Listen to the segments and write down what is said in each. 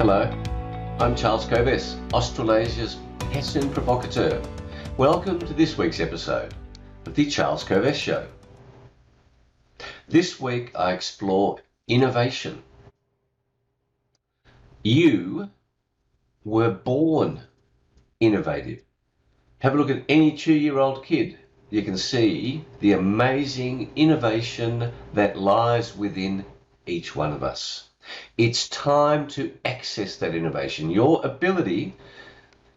Hello, I'm Charles Koves, Australasia's Hessian provocateur. Welcome to this week's episode of The Charles Koves Show. This week I explore innovation. You were born innovative. Have a look at any 2-year-old kid. You can see the amazing innovation that lies within each one of us. It's time to access that innovation. Your ability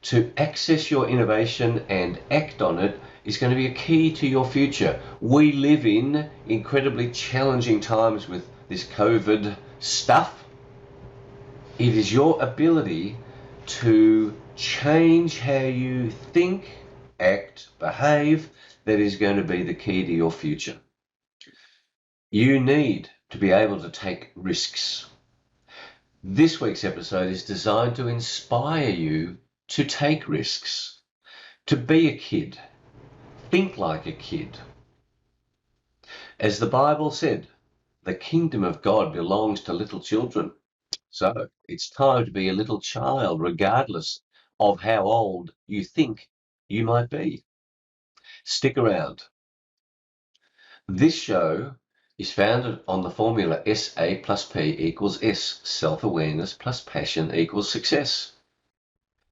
to access your innovation and act on it is going to be a key to your future. We live in incredibly challenging times with this COVID stuff. It is your ability to change how you think, act, behave that is going to be the key to your future. You need to be able to take risks. This week's episode is designed to inspire you to take risks, to be a kid, think like a kid. As the Bible said, the kingdom of God belongs to little children. So it's time to be a little child, regardless of how old you think you might be. Stick around. This show is founded on the formula SA plus P equals S, self-awareness plus passion equals success.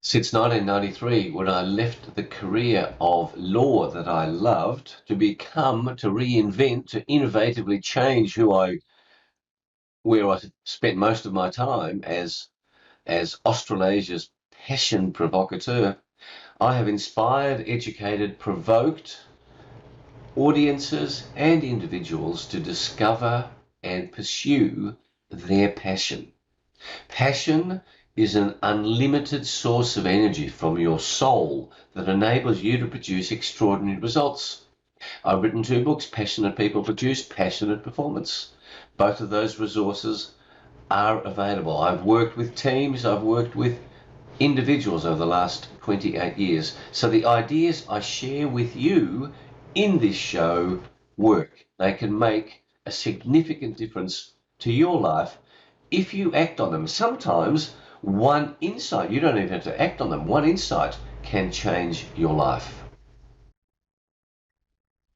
Since 1993, when I left the career of law that I loved to reinvent, to innovatively change where I spent most of my time as Australasia's passion provocateur, I have inspired, educated, provoked audiences and individuals to discover and pursue their passion. Passion is an unlimited source of energy from your soul that enables you to produce extraordinary results. I've written 2 books, Passionate People Produce Passionate Performance. Both of those resources are available. I've worked with teams, I've worked with individuals over the last 28 years. So the ideas I share with you in this show work. They can make a significant difference to your life if you act on them. Sometimes one insight, you don't even have to act on them, one insight can change your life.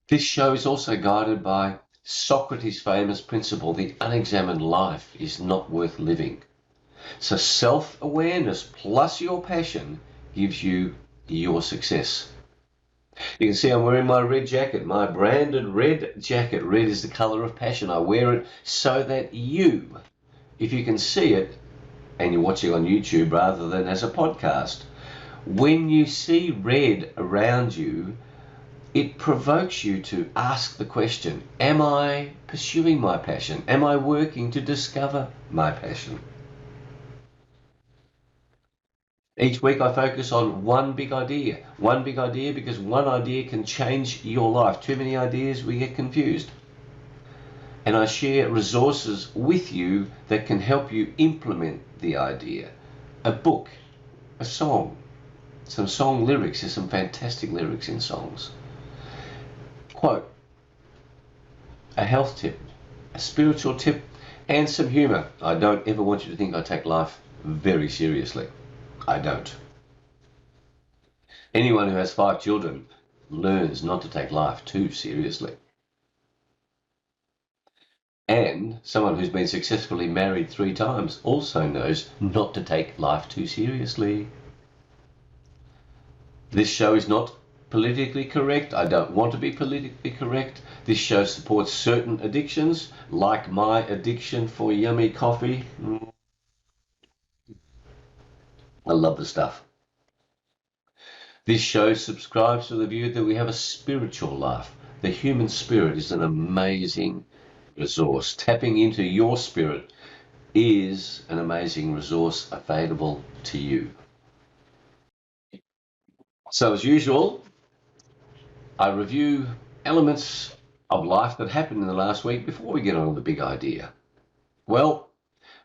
This show is also guided by Socrates' famous principle, the unexamined life is not worth living. So self-awareness plus your passion gives you your success. You can see I'm wearing my red jacket, my branded red jacket. Red is the color of passion. I wear it so that you, if you can see it, and you're watching on YouTube rather than as a podcast, when you see red around you, it provokes you to ask the question, am I pursuing my passion? Am I working to discover my passion? Each week I focus on one big idea because one idea can change your life. Too many ideas, we get confused. And I share resources with you that can help you implement the idea. A book, a song, some song lyrics. There's some fantastic lyrics in songs. Quote, a health tip, a spiritual tip, and some humor. I don't ever want you to think I take life very seriously. I don't. Anyone who has 5 children learns not to take life too seriously. And someone who's been successfully married 3 times also knows not to take life too seriously. This show is not politically correct. I don't want to be politically correct. This show supports certain addictions, like my addiction for yummy coffee. I love the stuff. This show subscribes to the view that we have a spiritual life. The human spirit is an amazing resource. Tapping into your spirit is an amazing resource available to you. So as usual, I review elements of life that happened in the last week before we get on to the big idea. Well,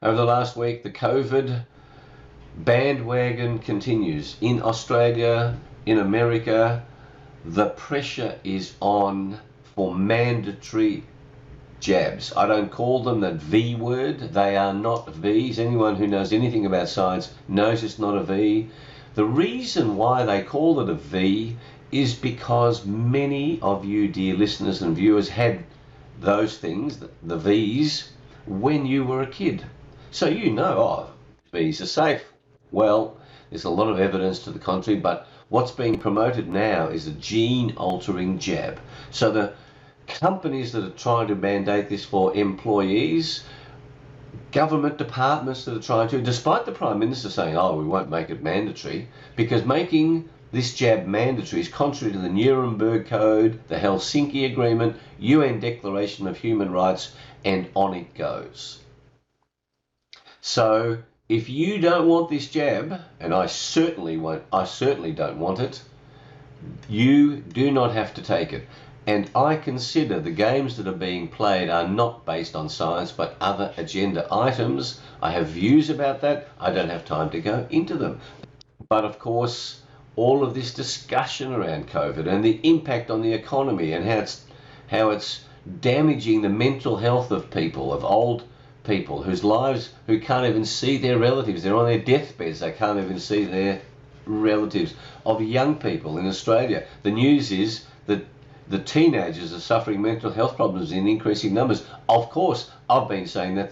over the last week, the COVID bandwagon continues. In Australia, in America, the pressure is on for mandatory jabs. I don't call them that V word. They are not Vs. Anyone who knows anything about science knows it's not a V. The reason why they call it a V is because many of you, dear listeners and viewers, had those things, the Vs, when you were a kid. So you know, oh, Vs are safe. Well, there's a lot of evidence to the contrary, but what's being promoted now is a gene-altering jab. So the companies that are trying to mandate this for employees, government departments that are trying to, despite the Prime Minister saying, oh, we won't make it mandatory, because making this jab mandatory is contrary to the Nuremberg Code, the Helsinki Agreement, UN Declaration of Human Rights, and on it goes. So if you don't want this jab, and I certainly don't want it, you do not have to take it. And I consider the games that are being played are not based on science, but other agenda items. I have views about that. I don't have time to go into them. But of course, all of this discussion around COVID and the impact on the economy and how it's damaging the mental health of people, of old people whose lives, who can't even see their relatives. They're on their deathbeds. They can't even see their relatives. Of young people in Australia, the news is that the teenagers are suffering mental health problems in increasing numbers. Of course, I've been saying that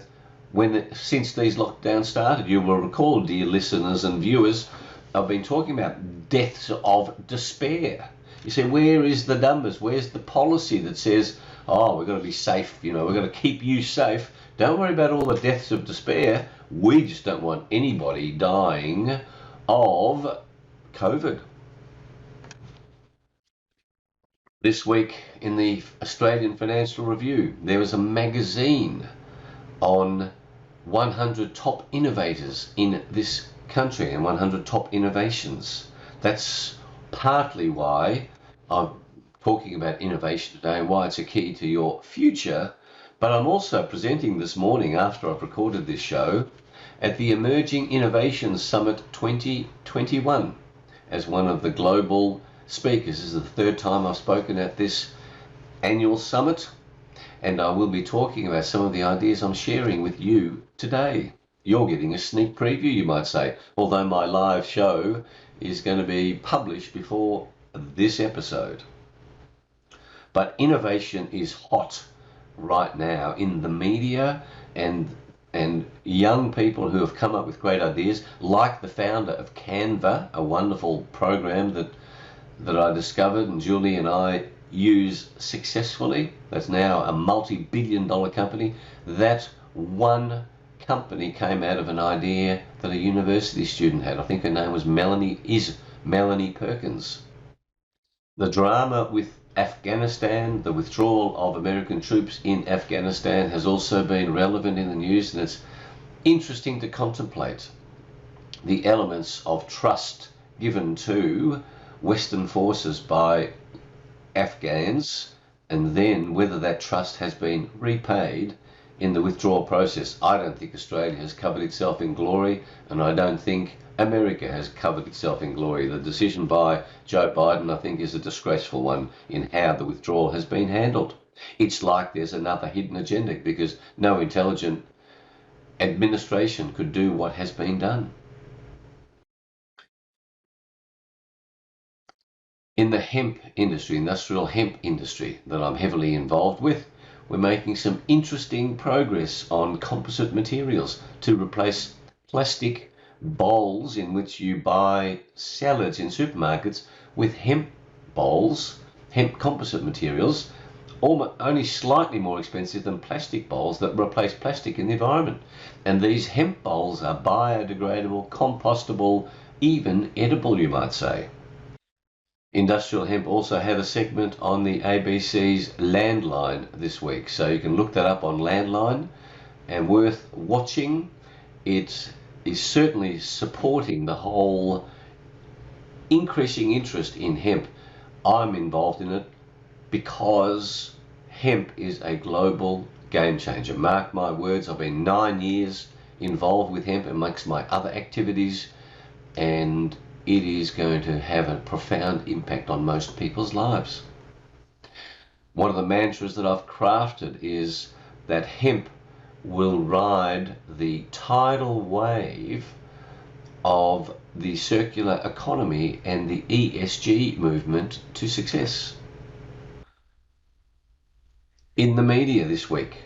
since these lockdowns started. You will recall, dear listeners and viewers, I've been talking about deaths of despair. You say, where is the numbers? Where's the policy that says, oh, we've got to be safe, we've got to keep you safe. Don't worry about all the deaths of despair. We just don't want anybody dying of COVID. This week in the Australian Financial Review, there was a magazine on 100 top innovators in this country and 100 top innovations. That's partly why I'm talking about innovation today and why it's a key to your future. But I'm also presenting this morning, after I've recorded this show, at the Emerging Innovations Summit 2021 as one of the global speakers. This is the third time I've spoken at this annual summit, and I will be talking about some of the ideas I'm sharing with you today. You're getting a sneak preview, you might say, although my live show is going to be published before this episode. But innovation is hot right now in the media, and young people who have come up with great ideas, like the founder of Canva, a wonderful program that I discovered and Julie and I use successfully. That's now a multi-billion-dollar company. That one company came out of an idea that a university student had. I think her name was Melanie Perkins. The drama with Afghanistan, the withdrawal of American troops in Afghanistan, has also been relevant in the news, and it's interesting to contemplate the elements of trust given to Western forces by Afghans, and then whether that trust has been repaid in the withdrawal process. I don't think Australia has covered itself in glory, and I don't think America has covered itself in glory. The decision by Joe Biden, I think, is a disgraceful one in how the withdrawal has been handled. It's like there's another hidden agenda, because no intelligent administration could do what has been done. In the hemp industry, industrial hemp industry that I'm heavily involved with, we're making some interesting progress on composite materials to replace plastic bowls in which you buy salads in supermarkets with hemp bowls, hemp composite materials, only slightly more expensive than plastic bowls that replace plastic in the environment. And these hemp bowls are biodegradable, compostable, even edible, you might say. Industrial Hemp also had a segment on the ABC's Landline this week, so you can look that up on Landline, and worth watching. It is certainly supporting the whole increasing interest in hemp. I'm involved in it because hemp is a global game changer. Mark my words, I've been 9 years involved with hemp amongst my other activities, and it is going to have a profound impact on most people's lives. One of the mantras that I've crafted is that hemp will ride the tidal wave of the circular economy and the ESG movement to success. In the media this week,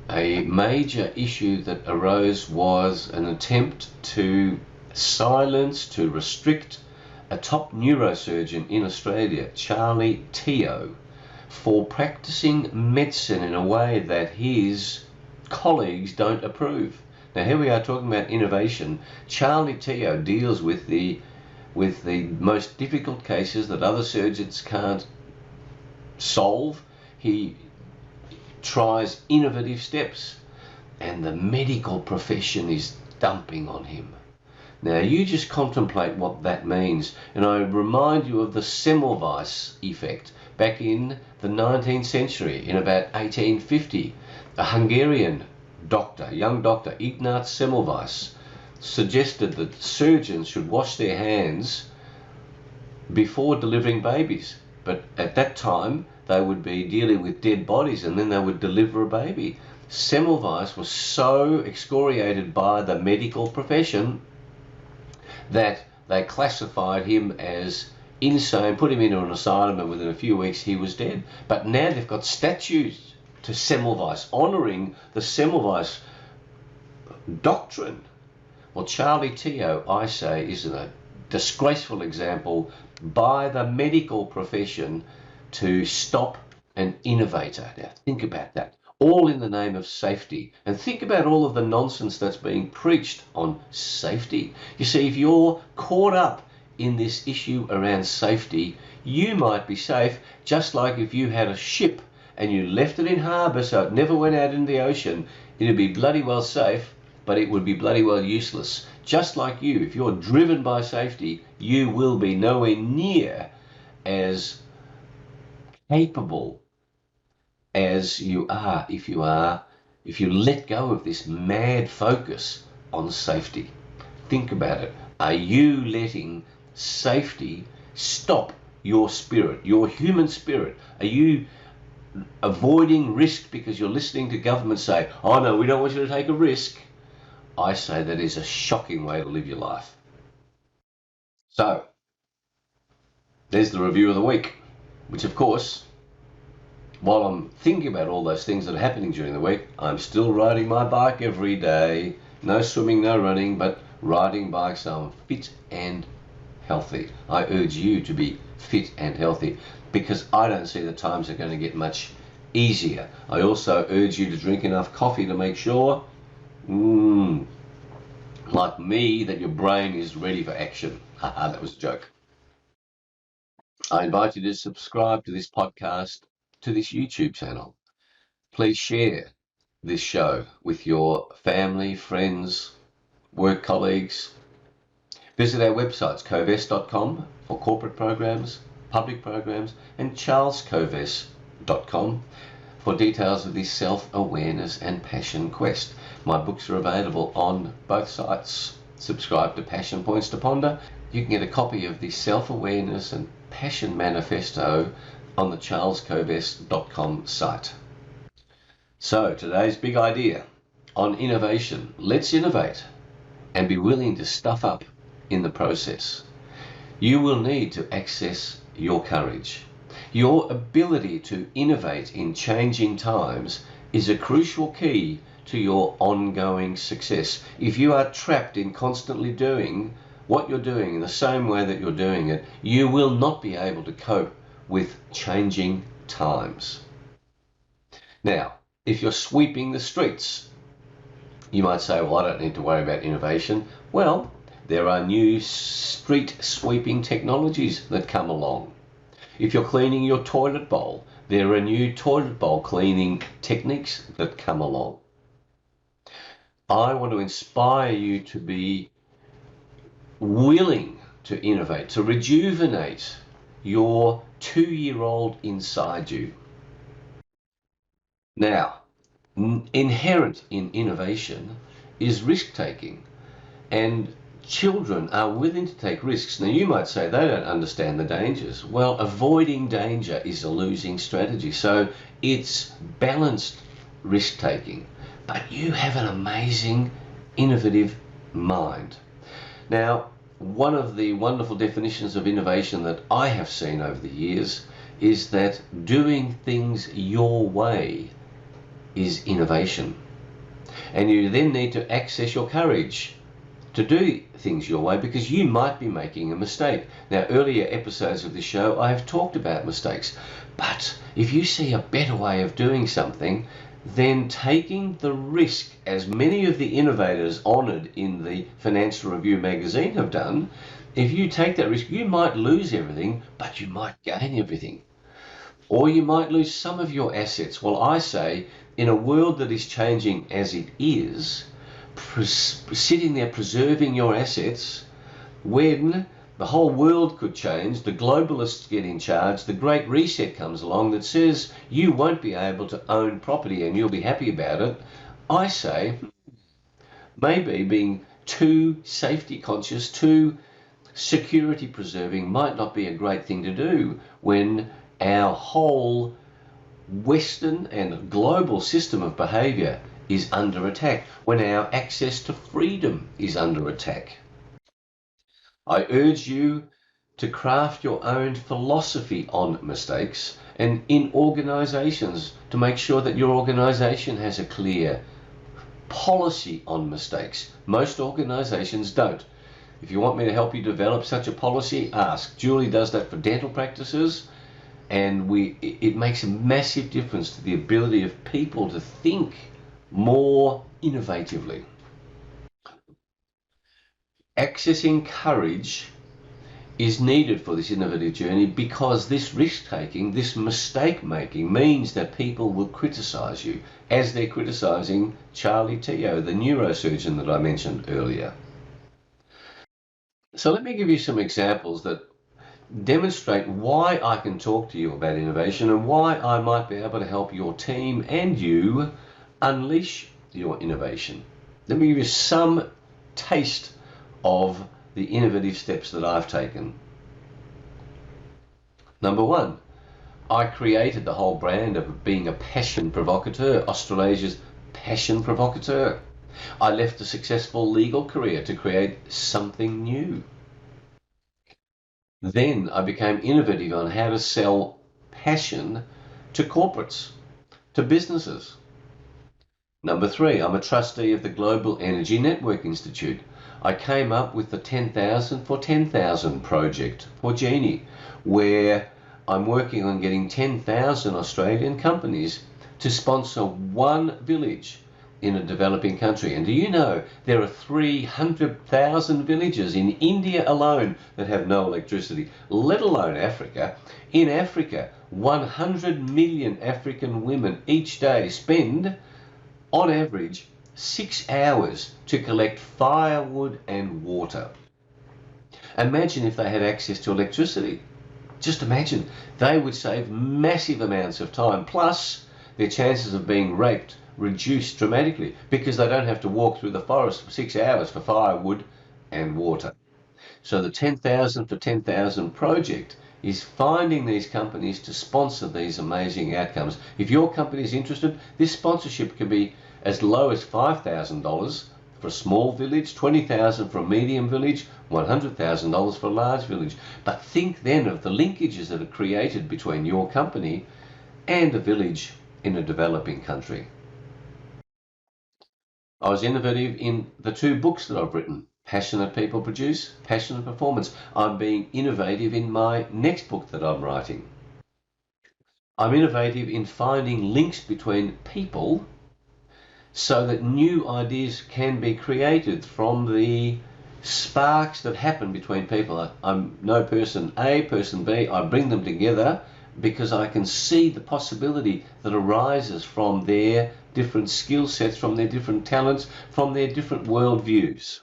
a major issue that arose was an attempt to silence, to restrict a top neurosurgeon in Australia, Charlie Teo, for practicing medicine in a way that his colleagues don't approve. Now here we are talking about innovation. Charlie Teo deals with the most difficult cases that other surgeons can't solve. He tries innovative steps, and the medical profession is dumping on him. Now you just contemplate what that means, and I remind you of the Semmelweis effect back in the 19th century, in about 1850. A Hungarian doctor, young doctor, Ignaz Semmelweis, suggested that surgeons should wash their hands before delivering babies. But at that time, they would be dealing with dead bodies and then they would deliver a baby. Semmelweis was so excoriated by the medical profession that they classified him as insane, put him into an asylum, and within a few weeks he was dead. But now they've got statues to Semmelweis, honouring the Semmelweis doctrine. Well, Charlie Teo, I say, is a disgraceful example by the medical profession to stop an innovator. Now think about that. All in the name of safety. And think about all of the nonsense that's being preached on safety. You see, if you're caught up in this issue around safety, you might be safe, just like if you had a ship and you left it in harbour so it never went out into the ocean, it'd be bloody well safe, but it would be bloody well useless. Just like you, if you're driven by safety, you will be nowhere near as capable as you are if you let go of this mad focus on safety. Think about it. Are you letting safety stop your spirit, your human spirit? Are you avoiding risk because you're listening to government say, oh no, we don't want you to take a risk? I say that is a shocking way to live your life. So, there's the review of the week, which of course, while I'm thinking about all those things that are happening during the week, I'm still riding my bike every day. No swimming, no running, but riding bikes, so I'm fit and healthy. I urge you to be fit and healthy because I don't see the times are going to get much easier. I also urge you to drink enough coffee to make sure, like me, that your brain is ready for action. Haha, that was a joke. I invite you to subscribe to this podcast, to this YouTube channel. Please share this show with your family, friends, work colleagues. Visit our websites, coves.com for corporate programs, public programs, and charlescoves.com for details of this self-awareness and passion quest. My books are available on both sites. Subscribe to Passion Points to Ponder. You can get a copy of the Self-Awareness and Passion Manifesto on the charlescoves.com site. So today's big idea on innovation. Let's innovate and be willing to stuff up in the process. You will need to access your courage. Your ability to innovate in changing times is a crucial key to your ongoing success. If you are trapped in constantly doing what you're doing in the same way that you're doing it, you will not be able to cope with changing times. Now, if you're sweeping the streets, you might say, well, I don't need to worry about innovation. Well, there are new street sweeping technologies that come along. If you're cleaning your toilet bowl, there are new toilet bowl cleaning techniques that come along. I want to inspire you to be willing to innovate, to rejuvenate your 2-year-old inside you. Now, inherent in innovation is risk-taking, and children are willing to take risks. Now, you might say they don't understand the dangers. Well, avoiding danger is a losing strategy, so it's balanced risk-taking, but you have an amazing, innovative mind. Now, one of the wonderful definitions of innovation that I have seen over the years is that doing things your way is innovation. And you then need to access your courage to do things your way, because you might be making a mistake. Now, earlier episodes of this show, I have talked about mistakes. But if you see a better way of doing something, then taking the risk, as many of the innovators honoured in the Financial Review magazine have done, if you take that risk, you might lose everything, but you might gain everything. Or you might lose some of your assets. Well, I say, in a world that is changing as it is, sitting there preserving your assets, when the whole world could change, the globalists get in charge, the Great Reset comes along that says you won't be able to own property and you'll be happy about it, I say maybe being too safety conscious, too security preserving might not be a great thing to do when our whole Western and global system of behaviour is under attack, when our access to freedom is under attack. I urge you to craft your own philosophy on mistakes, and in organisations to make sure that your organisation has a clear policy on mistakes. Most organisations don't. If you want me to help you develop such a policy, ask. Julie does that for dental practices, and it makes a massive difference to the ability of people to think more innovatively. Accessing courage is needed for this innovative journey, because this risk-taking, this mistake-making means that people will criticise you, as they're criticising Charlie Teo, the neurosurgeon that I mentioned earlier. So let me give you some examples that demonstrate why I can talk to you about innovation and why I might be able to help your team and you unleash your innovation. Let me give you some taste of the innovative steps that I've taken. Number one, I created the whole brand of being a passion provocateur, Australasia's passion provocateur. I left a successful legal career to create something new. Then I became innovative on how to sell passion to corporates, to businesses. Number three, I'm a trustee of the Global Energy Network Institute. I came up with the 10,000 for 10,000 project for Genie, where I'm working on getting 10,000 Australian companies to sponsor one village in a developing country. And do you know there are 300,000 villages in India alone that have no electricity, let alone Africa. In Africa, 100 million African women each day spend, on average, 6 hours to collect firewood and water. Imagine if they had access to electricity. Just imagine. They would save massive amounts of time, plus their chances of being raped reduced dramatically, because they don't have to walk through the forest for 6 hours for firewood and water. So the 10,000 for 10,000 project is finding these companies to sponsor these amazing outcomes. If your company is interested, this sponsorship can be as low as $5,000 for a small village, $20,000 for a medium village, $100,000 for a large village. But think then of the linkages that are created between your company and a village in a developing country. I was innovative in the 2 books that I've written. Passionate People Produce, Passionate Performance. I'm being innovative in my next book that I'm writing. I'm innovative in finding links between people so that new ideas can be created from the sparks that happen between people. I'm no person A, person B. I bring them together because I can see the possibility that arises from their different skill sets, from their different talents, from their different worldviews.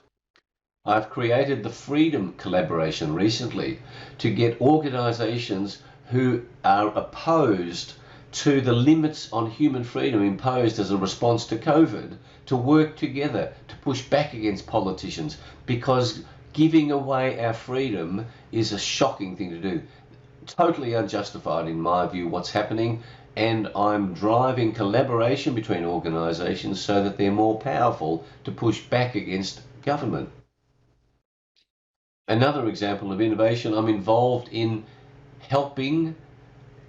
I've created the Freedom Collaboration recently to get organisations who are opposed to the limits on human freedom imposed as a response to COVID to work together to push back against politicians, because giving away our freedom is a shocking thing to do. Totally unjustified in my view what's happening, and I'm driving collaboration between organisations so that they're more powerful to push back against government. Another example of innovation, I'm involved in helping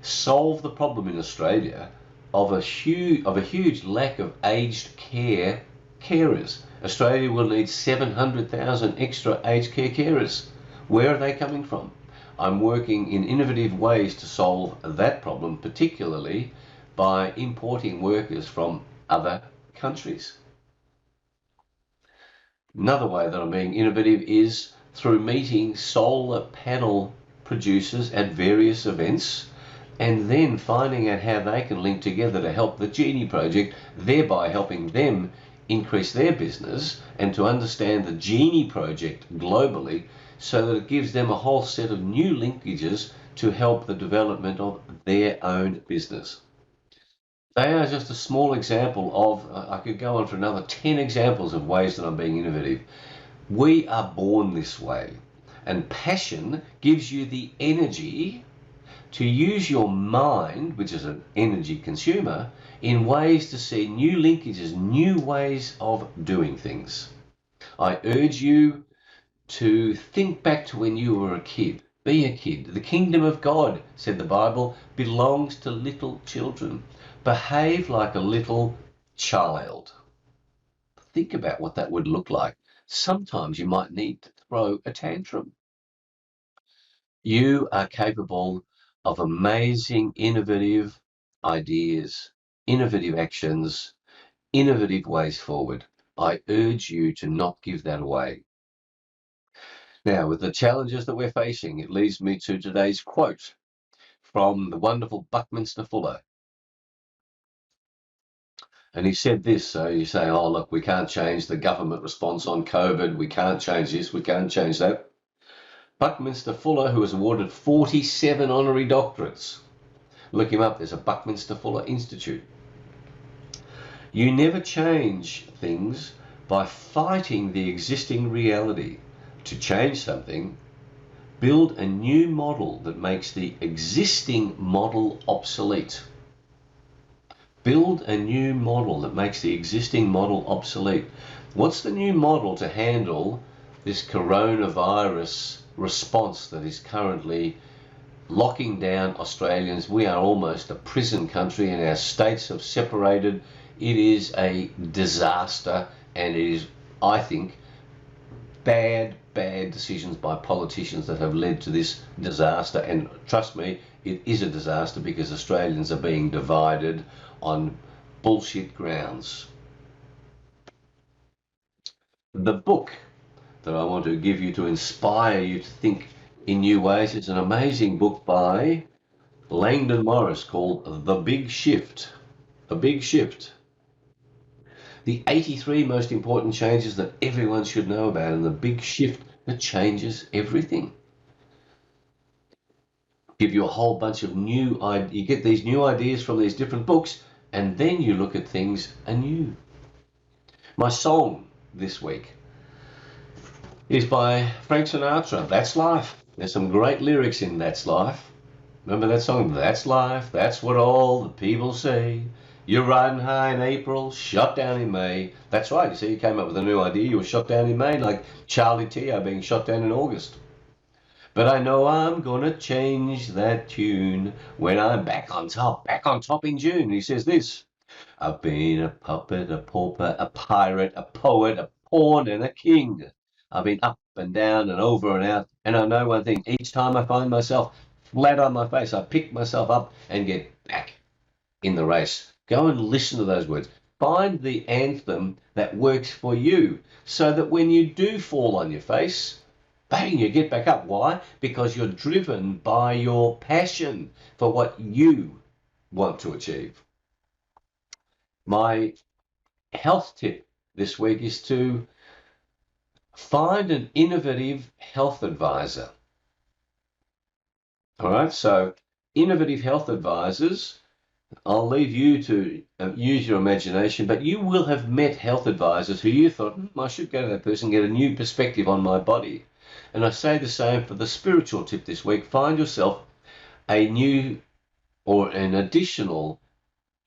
solve the problem in Australia of a huge lack of aged carers. Australia will need 700,000 extra aged care carers. Where are they coming from? I'm working in innovative ways to solve that problem, particularly by importing workers from other countries. Another way that I'm being innovative is through meeting solar panel producers at various events and then finding out how they can link together to help the Genie project, thereby helping them increase their business and to understand the Genie project globally so that it gives them a whole set of new linkages to help the development of their own business. They are just a small example of, I could go on for another 10 examples of ways that I'm being innovative. We are born this way, and passion gives you the energy to use your mind, which is an energy consumer, in ways to see new linkages, new ways of doing things. I urge you to think back to when you were a kid. Be a kid. The kingdom of God, said the Bible, belongs to little children. Behave like a little child. Think about what that would look like. Sometimes you might need to throw a tantrum. You are capable of amazing, innovative ideas, innovative actions, innovative ways forward. I urge you to not give that away. Now, with the challenges that we're facing, it leads me to today's quote from the wonderful Buckminster Fuller. And he said this, so you say, oh, look, we can't change the government response on COVID. We can't change this. We can't change that. Buckminster Fuller, who was awarded 47 honorary doctorates. Look him up. There's a Buckminster Fuller Institute. You never change things by fighting the existing reality. To change something, build a new model that makes the existing model obsolete. Build a new model that makes the existing model obsolete. What's the new model to handle this coronavirus response that is currently locking down Australians? We are almost a prison country and our states have separated. It is a disaster and it is, I think, bad decisions by politicians that have led to this disaster. And trust me, it is a disaster because Australians are being divided on bullshit grounds. The book that I want to give you to inspire you to think in new ways is an amazing book by Langdon Morris called The Big Shift. The Big Shift. The 83 most important changes that everyone should know about, and the big shift that changes everything. Give you a whole bunch of new ideas. You get these new ideas from these different books, and then you look at things anew. My song this week is by Frank Sinatra, That's Life. There's some great lyrics in That's Life. Remember that song? That's life, that's what all the people say. You're riding high in April, shot down in May. That's right, you see, you came up with a new idea. You were shot down in May, like Charlie Teo being shot down in August. But I know I'm gonna change that tune when I'm back on top in June. He says this: I've been a puppet, a pauper, a pirate, a poet, a pawn, and a king. I've been up and down and over and out, and I know one thing: each time I find myself flat on my face, I pick myself up and get back in the race. Go and listen to those words. Find the anthem that works for you so that when you do fall on your face, bang, you get back up. Why? Because you're driven by your passion for what you want to achieve. My health tip this week is to find an innovative health advisor. All right, so innovative health advisors, I'll leave you to use your imagination, but you will have met health advisors who you thought, I should go to that person, get a new perspective on my body. And I say the same for the spiritual tip this week. Find yourself a new or an additional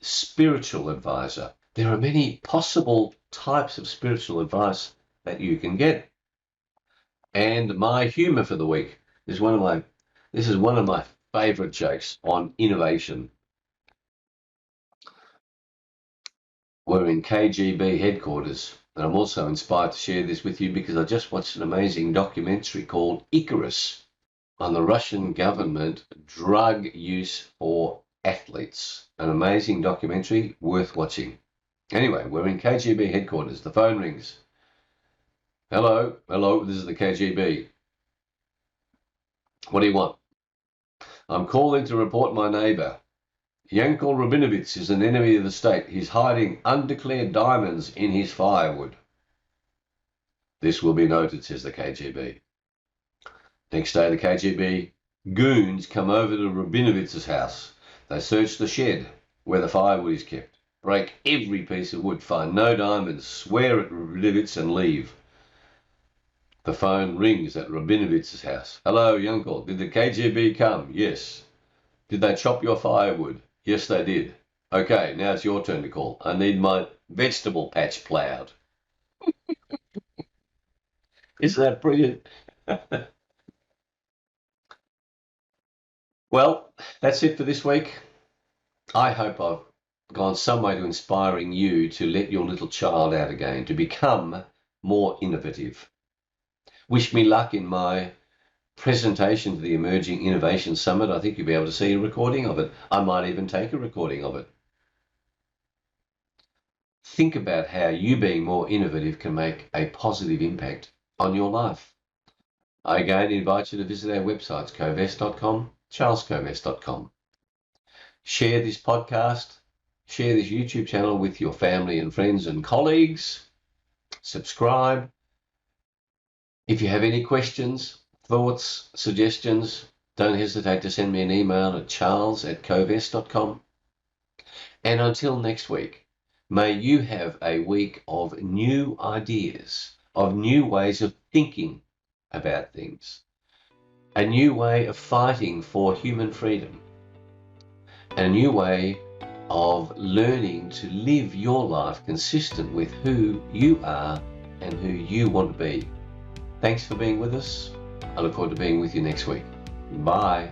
spiritual advisor. There are many possible types of spiritual advice that you can get. And my humor for the week is one of my favorite jokes on innovation. We're in KGB headquarters, and I'm also inspired to share this with you because I just watched an amazing documentary called Icarus on the Russian government drug use for athletes. An amazing documentary worth watching. Anyway, we're in KGB headquarters. The phone rings. Hello, this is the KGB. What do you want? I'm calling to report my neighbor. Yankel Rabinovich is an enemy of the state. He's hiding undeclared diamonds in his firewood. This will be noted, says the KGB. Next day, the KGB goons come over to Rabinovich's house. They search the shed where the firewood is kept, break every piece of wood, find no diamonds, swear at Rabinovich and leave. The phone rings at Rabinovich's house. Hello, Yankel. Did the KGB come? Yes. Did they chop your firewood? Yes, they did. Okay, now it's your turn to call. I need my vegetable patch ploughed. Isn't that brilliant? Well, that's it for this week. I hope I've gone some way to inspiring you to let your little child out again, to become more innovative. Wish me luck in my presentation to the Emerging Innovation Summit. I think you'll be able to see a recording of it. I might even take a recording of it. Think about how you being more innovative can make a positive impact on your life. I again invite you to visit our websites, covest.com, charlescovest.com. Share this podcast, share this YouTube channel with your family and friends and colleagues. Subscribe. If you have any questions, thoughts, suggestions, don't hesitate to send me an email at charles@covest.com. And until next week, may you have a week of new ideas, of new ways of thinking about things, a new way of fighting for human freedom, a new way of learning to live your life consistent with who you are and who you want to be. Thanks for being with us. I look forward to being with you next week. Bye.